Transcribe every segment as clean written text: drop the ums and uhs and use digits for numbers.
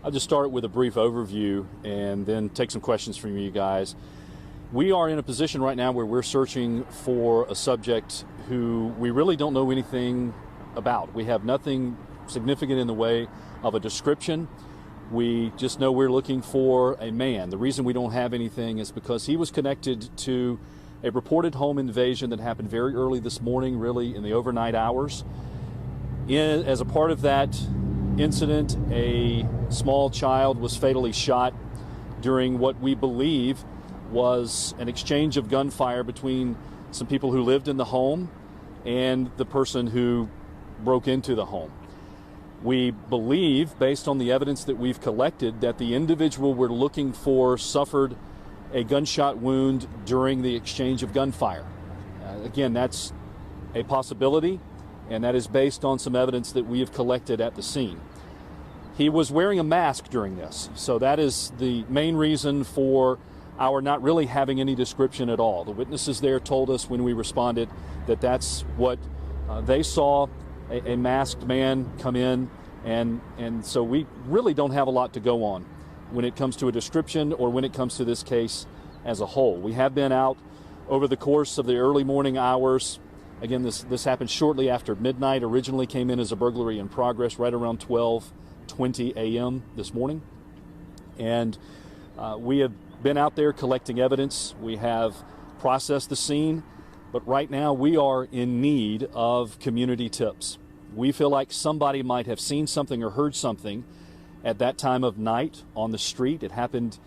I'll just start with a brief overview and then take some questions from you guys. We are in a position right now where we're searching for a subject who we really don't know anything about. We have nothing significant in the way of a description. We just know we're looking for a man. The reason we don't have anything is because he was connected to a reported home invasion that happened very early this morning, really in the overnight hours. As a part of that incident, a small child was fatally shot during what we believe was an exchange of gunfire between some people who lived in the home and the person who broke into the home. We believe, based on the evidence that we've collected, that the individual we're looking for suffered a gunshot wound during the exchange of gunfire. Again, that's a possibility, and that is based on some evidence that we have collected at the scene. He was wearing a mask during this, so that is the main reason for our not really having any description at all. The witnesses there told us when we responded that that's what they saw, a masked man come in, and so we really don't have a lot to go on when it comes to a description or when it comes to this case as a whole. We have been out over the course of the early morning hours. Again, this happened shortly after midnight. Originally came in as a burglary in progress right around 12:20 a.m. this morning. And we have been out there collecting evidence. We have processed the scene. But right now we are in need of community tips. We feel like somebody might have seen something or heard something at that time of night on the street. It happened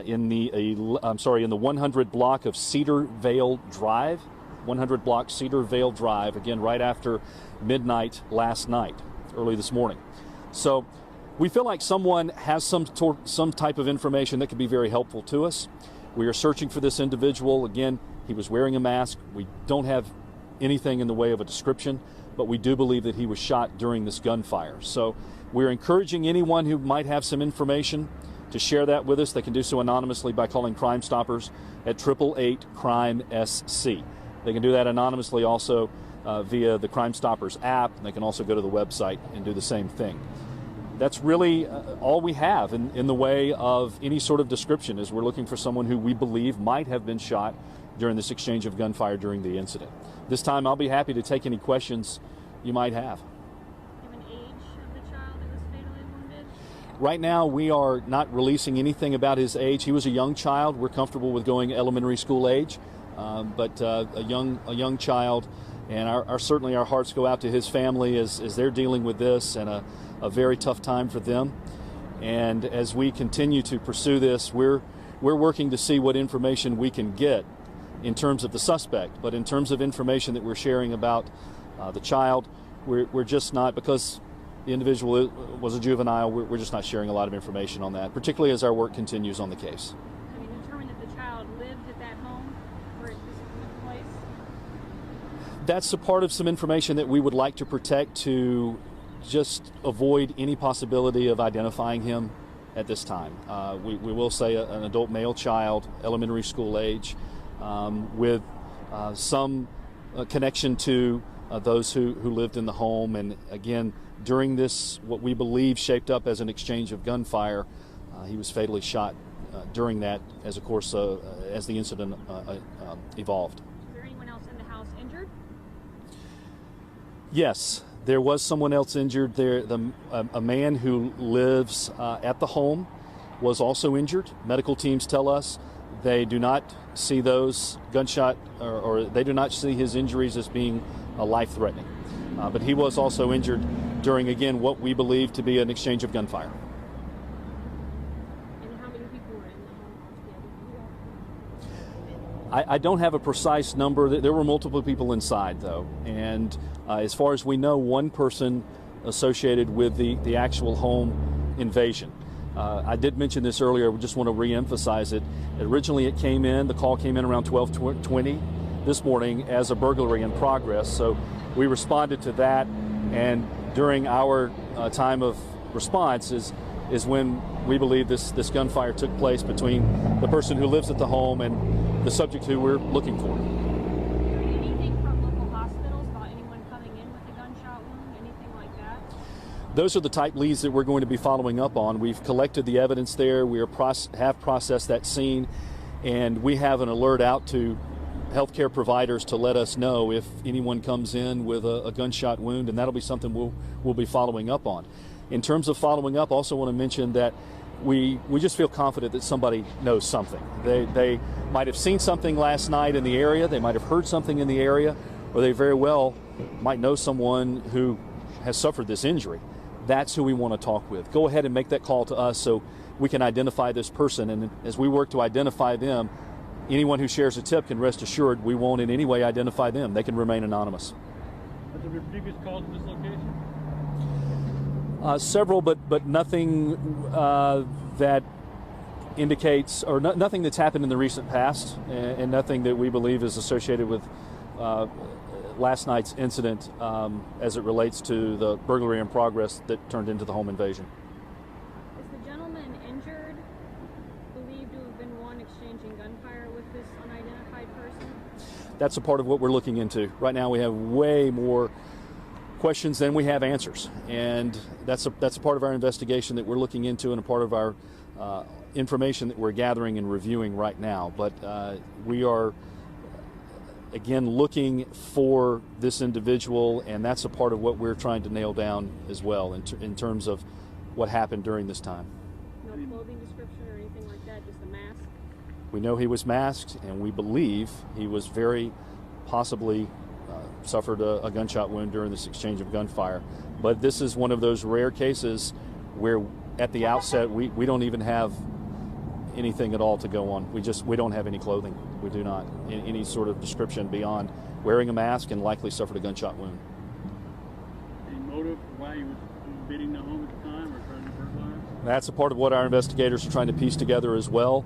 in the 100 block of Cedar Vale Drive. 100 block Cedar Vale Drive, again, right after midnight last night, early this morning. So we feel like someone has some type of information that could be very helpful to us. We are searching for this individual. Again, he was wearing a mask. We don't have anything in the way of a description, but we do believe that he was shot during this gunfire. So we're encouraging anyone who might have some information to share that with us. They can do so anonymously by calling Crime Stoppers at 888-CRIME-SC. They can do that anonymously also via the Crime Stoppers app, and they can also go to the website and do the same thing. That's really all we have in the way of any sort of description, is we're looking for someone who we believe might have been shot during this exchange of gunfire during the incident. This time I'll be happy to take any questions you might have. Do you have an age of the child that was fatally wounded? Right now we are not releasing anything about his age. He was a young child. We're comfortable with going elementary school age, but a young child. And certainly our hearts go out to his family as they're dealing with this, and a very tough time for them. And as we continue to pursue this, we're working to see what information we can get in terms of the suspect. But in terms of information that we're sharing about the child, we're just not, because the individual was a juvenile, we're just not sharing a lot of information on that, particularly as our work continues on the case. Have you determined that the child lived at that home where this took place? That's a part of some information that we would like to protect to just avoid any possibility of identifying him at this time. We will say an adult male child, elementary school age, with some connection to those who lived in the home. And again, during this, what we believe shaped up as an exchange of gunfire, he was fatally shot during that, as of course, as the incident evolved. Is there anyone else in the house injured? Yes, there was someone else injured there. A man who lives at the home was also injured. Medical teams tell us they do not see those gunshot, or they do not see his injuries as being life-threatening. But he was also injured during, again, what we believe to be an exchange of gunfire. And how many people were in the home altogether? I don't have a precise number. There were multiple people inside, though. And as far as we know, one person associated with the actual home invasion. I did mention this earlier. We just want to re-emphasize it. Originally, the call came in around 12:20 this morning as a burglary in progress. So we responded to that, and during our time of response is when we believe this gunfire took place between the person who lives at the home and the subject who we're looking for. Anything from local hospitals about anyone coming in with a gunshot wound, anything like that? Those are the type leads that we're going to be following up on. We've collected the evidence there. We have processed that scene, and we have an alert out to healthcare providers to let us know if anyone comes in with a gunshot wound, and that'll be something we'll be following up on. In terms of following up, I also want to mention that we just feel confident that somebody knows something. They might have seen something last night in the area, they might have heard something in the area, or they very well might know someone who has suffered this injury. That's who we want to talk with. Go ahead and make that call to us so we can identify this person, and as we work to identify them, anyone who shares a tip can rest assured we won't in any way identify them. They can remain anonymous. Have there been previous calls to this location? Several, but nothing that indicates, or nothing that's happened in the recent past, and nothing that we believe is associated with last night's incident as it relates to the burglary in progress that turned into the home invasion. Is the gentleman injured believed to have been one exchanging gunfire with this unidentified person? That's a part of what we're looking into. Right now we have way more questions than we have answers, and that's a part of our investigation that we're looking into, and a part of our information that we're gathering and reviewing right now. But we are again looking for this individual, and that's a part of what we're trying to nail down as well in terms of what happened during this time. No clothing description or anything like that, just a mask? We know he was masked, and we believe he was very possibly suffered a gunshot wound during this exchange of gunfire. But this is one of those rare cases where at the outset we don't even have anything at all to go on. We don't have any clothing. We do not. Any sort of description beyond wearing a mask and likely suffered a gunshot wound. Any motive for why he was invading the home at the time or trying to burglarize? That's a part of what our investigators are trying to piece together as well.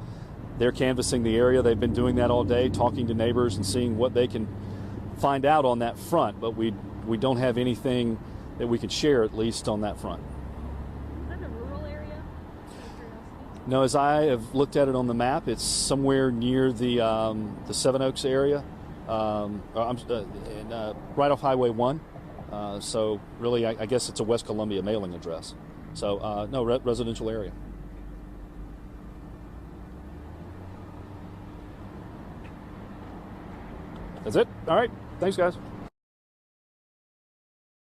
They're canvassing the area. They've been doing that all day, talking to neighbors and seeing what they can find out on that front, but we don't have anything that we could share, at least on that front. Is that a rural area? No, as I have looked at it on the map, it's somewhere near the Seven Oaks area, right off Highway 1. So really, I guess it's a West Columbia mailing address. So no, residential area. That's it. All right. Thanks, guys.